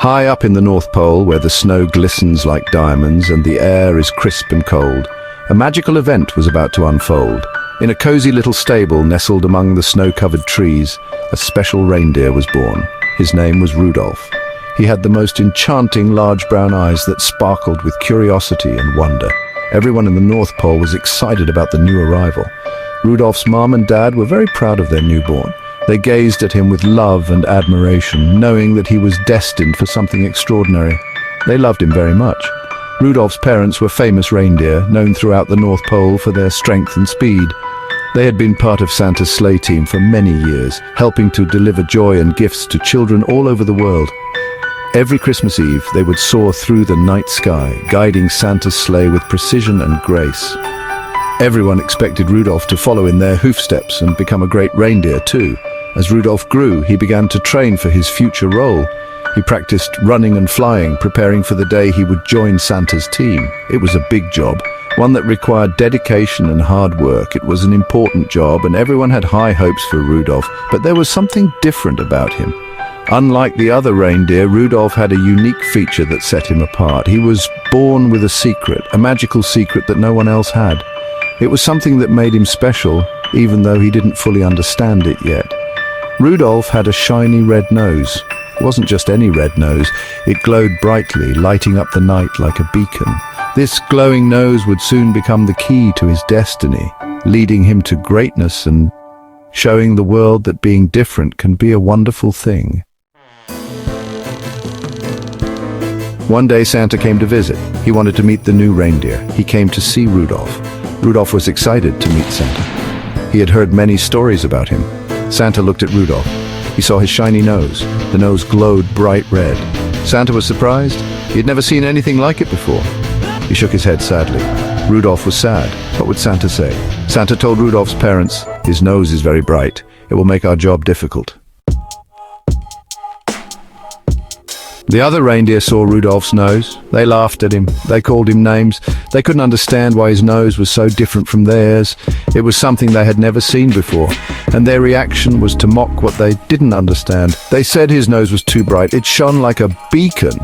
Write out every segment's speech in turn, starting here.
High up in the North Pole, where the snow glistens like diamonds and the air is crisp and cold, a magical event was about to unfold. In a cozy little stable nestled among the snow-covered trees, a special reindeer was born. His name was Rudolph. He had the most enchanting large brown eyes that sparkled with curiosity and wonder. Everyone in the North Pole was excited about the new arrival. Rudolph's mom and dad were very proud of their newborn. They gazed at him with love and admiration, knowing that he was destined for something extraordinary. They loved him very much. Rudolph's parents were famous reindeer, known throughout the North Pole for their strength and speed. They had been part of Santa's sleigh team for many years, helping to deliver joy and gifts to children all over the world. Every Christmas Eve, they would soar through the night sky, guiding Santa's sleigh with precision and grace. Everyone expected Rudolph to follow in their hoofsteps and become a great reindeer too. As Rudolph grew, he began to train for his future role. He practiced running and flying, preparing for the day he would join Santa's team. It was a big job, one that required dedication and hard work. It was an important job, and everyone had high hopes for Rudolph, but there was something different about him. Unlike the other reindeer, Rudolph had a unique feature that set him apart. He was born with a secret, a magical secret that no one else had. It was something that made him special, even though he didn't fully understand it yet. Rudolph had a shiny red nose. It wasn't just any red nose. It glowed brightly, lighting up the night like a beacon. This glowing nose would soon become the key to his destiny, leading him to greatness and showing the world that being different can be a wonderful thing. One day Santa came to visit. He wanted to meet the new reindeer. He came to see Rudolph. Rudolph was excited to meet Santa. He had heard many stories about him. Santa looked at Rudolph. He saw his shiny nose. The nose glowed bright red. Santa was surprised. He had never seen anything like it before. He shook his head sadly. Rudolph was sad. What would Santa say? Santa told Rudolph's parents, "His nose is very bright. It will make our job difficult." The other reindeer saw Rudolph's nose. They laughed at him. They called him names. They couldn't understand why his nose was so different from theirs. It was something they had never seen before, and their reaction was to mock what they didn't understand. They said his nose was too bright. It shone like a beacon,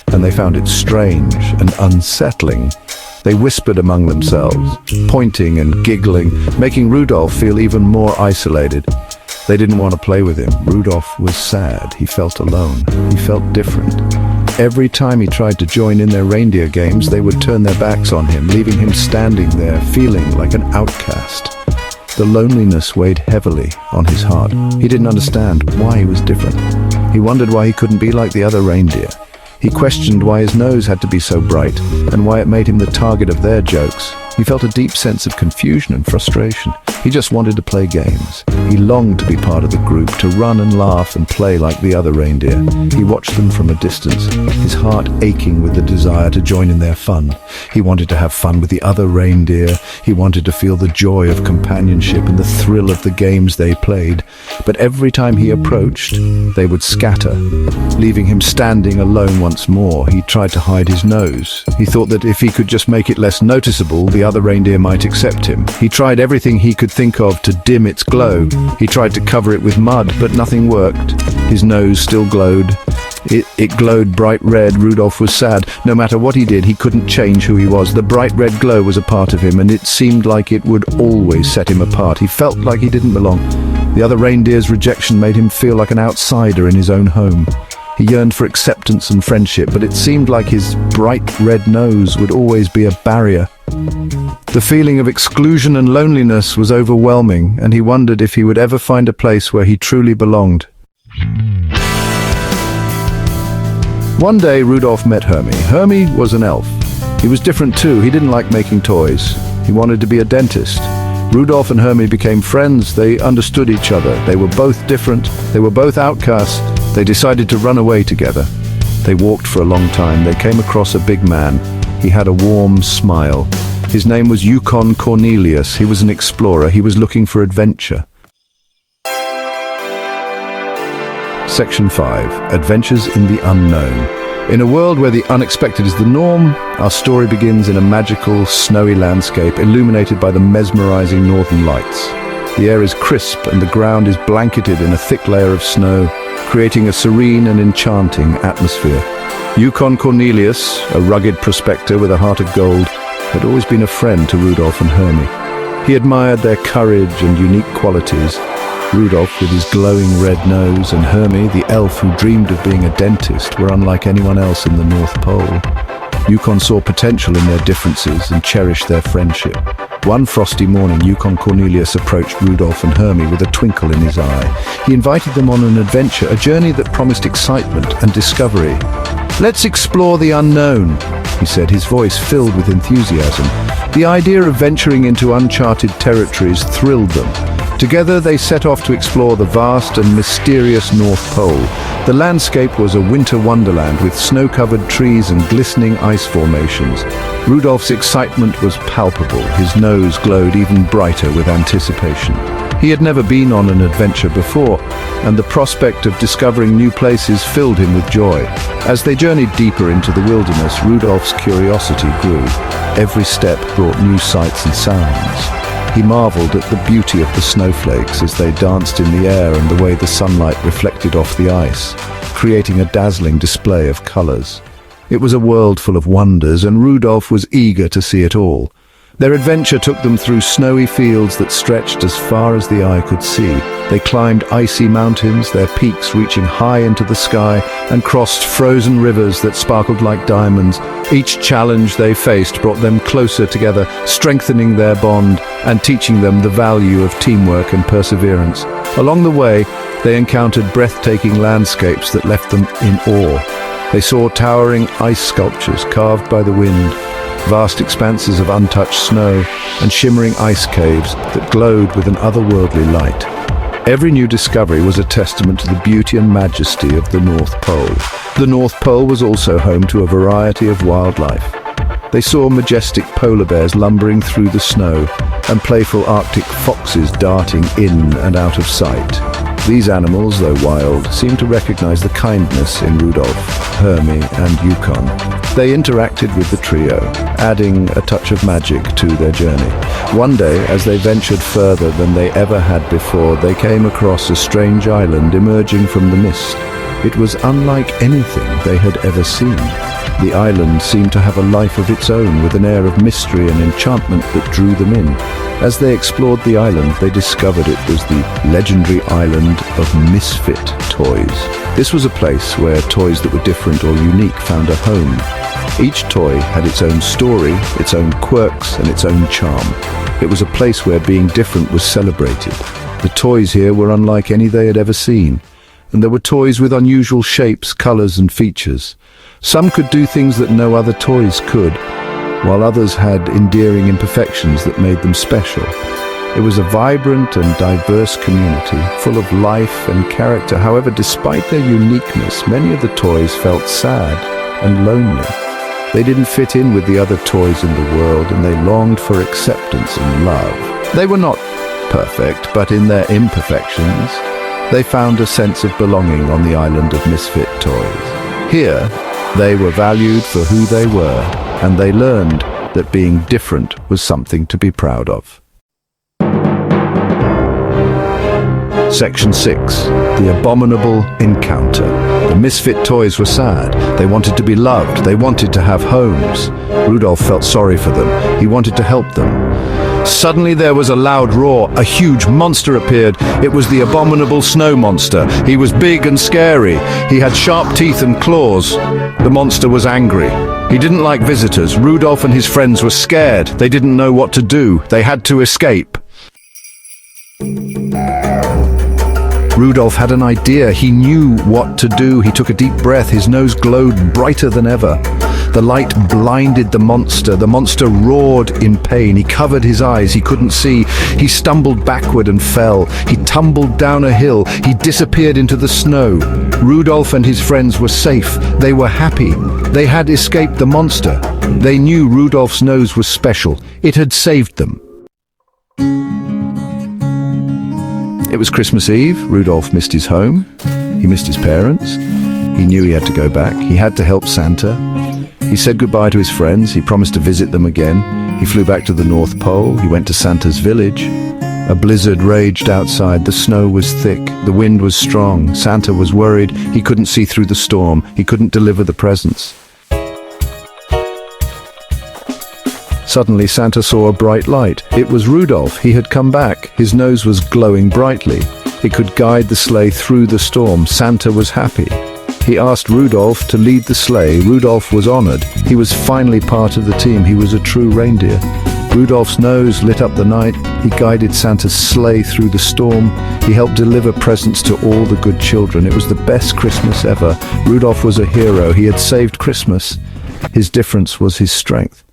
and they found it strange and unsettling. They whispered among themselves, pointing and giggling, making Rudolph feel even more isolated. They didn't want to play with him. Rudolph was sad. He felt alone. He felt different. Every time he tried to join in their reindeer games, they would turn their backs on him, leaving him standing there, feeling like an outcast. The loneliness weighed heavily on his heart. He didn't understand why he was different. He wondered why he couldn't be like the other reindeer. He questioned why his nose had to be so bright, and why it made him the target of their jokes. He felt a deep sense of confusion and frustration. He just wanted to play games. He longed to be part of the group, to run and laugh and play like the other reindeer. He watched them from a distance, his heart aching with the desire to join in their fun. He wanted to have fun with the other reindeer. He wanted to feel the joy of companionship and the thrill of the games they played. But every time he approached, they would scatter, leaving him standing alone once more. He tried to hide his nose. He thought that if he could just make it less noticeable, the other reindeer might accept him. He tried everything he could think of to dim its glow. He tried to cover it with mud, but nothing worked. His nose still glowed. It glowed bright red. Rudolph was sad. No matter what he did, he couldn't change who he was. The bright red glow was a part of him, and it seemed like it would always set him apart. He felt like he didn't belong. The other reindeer's rejection made him feel like an outsider in his own home. He yearned for acceptance and friendship, but it seemed like his bright red nose would always be a barrier. The feeling of exclusion and loneliness was overwhelming, and he wondered if he would ever find a place where he truly belonged. One day, Rudolph met Hermey. Hermey was an elf. He was different too. He didn't like making toys. He wanted to be a dentist. Rudolph and Hermey became friends. They understood each other. They were both different. They were both outcasts. They decided to run away together. They walked for a long time. They came across a big man. He had a warm smile. His name was Yukon Cornelius. He was an explorer. He was looking for adventure. Section 5. Adventures in the Unknown. In a world where the unexpected is the norm, our story begins in a magical, snowy landscape illuminated by the mesmerizing northern lights. The air is crisp and the ground is blanketed in a thick layer of snow, creating a serene and enchanting atmosphere. Yukon Cornelius, a rugged prospector with a heart of gold, had always been a friend to Rudolph and Hermey. He admired their courage and unique qualities. Rudolph, with his glowing red nose, and Hermey, the elf who dreamed of being a dentist, were unlike anyone else in the North Pole. Yukon saw potential in their differences and cherished their friendship. One frosty morning, Yukon Cornelius approached Rudolph and Hermey with a twinkle in his eye. He invited them on an adventure, a journey that promised excitement and discovery. "Let's explore the unknown," he said, his voice filled with enthusiasm. The idea of venturing into uncharted territories thrilled them. Together they set off to explore the vast and mysterious North Pole. The landscape was a winter wonderland with snow-covered trees and glistening ice formations. Rudolph's excitement was palpable. His nose glowed even brighter with anticipation. He had never been on an adventure before, and the prospect of discovering new places filled him with joy. As they journeyed deeper into the wilderness, Rudolph's curiosity grew. Every step brought new sights and sounds. He marveled at the beauty of the snowflakes as they danced in the air and the way the sunlight reflected off the ice, creating a dazzling display of colors. It was a world full of wonders, and Rudolph was eager to see it all. Their adventure took them through snowy fields that stretched as far as the eye could see. They climbed icy mountains, their peaks reaching high into the sky, and crossed frozen rivers that sparkled like diamonds. Each challenge they faced brought them closer together, strengthening their bond and teaching them the value of teamwork and perseverance. Along the way, they encountered breathtaking landscapes that left them in awe. They saw towering ice sculptures carved by the wind, vast expanses of untouched snow, and shimmering ice caves that glowed with an otherworldly light. Every new discovery was a testament to the beauty and majesty of the North Pole. The North Pole was also home to a variety of wildlife. They saw majestic polar bears lumbering through the snow and playful Arctic foxes darting in and out of sight. These animals, though wild, seemed to recognize the kindness in Rudolph, Hermey, and Yukon. They interacted with the trio, adding a touch of magic to their journey. One day, as they ventured further than they ever had before, they came across a strange island emerging from the mist. It was unlike anything they had ever seen. The island seemed to have a life of its own, with an air of mystery and enchantment that drew them in. As they explored the island, they discovered it was the legendary island of Misfit Toys. This was a place where toys that were different or unique found a home. Each toy had its own story, its own quirks, and its own charm. It was a place where being different was celebrated. The toys here were unlike any they had ever seen, and there were toys with unusual shapes, colors, and features. Some could do things that no other toys could, while others had endearing imperfections that made them special. It was a vibrant and diverse community, full of life and character. However, despite their uniqueness, many of the toys felt sad and lonely. They didn't fit in with the other toys in the world, and they longed for acceptance and love. They were not perfect, but in their imperfections, they found a sense of belonging on the island of Misfit Toys. Here, they were valued for who they were, and they learned that being different was something to be proud of. Section 6. The Abominable Encounter. The Misfit Toys were sad. They wanted to be loved. They wanted to have homes. Rudolph felt sorry for them. He wanted to help them. Suddenly there was a loud roar. A huge monster appeared. It was the Abominable Snow Monster. He was big and scary. He had sharp teeth and claws. The monster was angry. He didn't like visitors. Rudolph and his friends were scared. They didn't know what to do. They had to escape. Rudolph had an idea. He knew what to do. He took a deep breath. His nose glowed brighter than ever. The light blinded the monster. The monster roared in pain. He covered his eyes. He couldn't see. He stumbled backward and fell. He tumbled down a hill. He disappeared into the snow. Rudolph and his friends were safe. They were happy. They had escaped the monster. They knew Rudolph's nose was special. It had saved them. It was Christmas Eve. Rudolph missed his home. He missed his parents. He knew he had to go back. He had to help Santa. He said goodbye to his friends. He promised to visit them again. He flew back to the North Pole. He went to Santa's village. A blizzard raged outside. The snow was thick. The wind was strong. Santa was worried. He couldn't see through the storm. He couldn't deliver the presents. Suddenly, Santa saw a bright light. It was Rudolph. He had come back. His nose was glowing brightly. He could guide the sleigh through the storm. Santa was happy. He asked Rudolph to lead the sleigh. Rudolph was honored. He was finally part of the team. He was a true reindeer. Rudolph's nose lit up the night. He guided Santa's sleigh through the storm. He helped deliver presents to all the good children. It was the best Christmas ever. Rudolph was a hero. He had saved Christmas. His difference was his strength.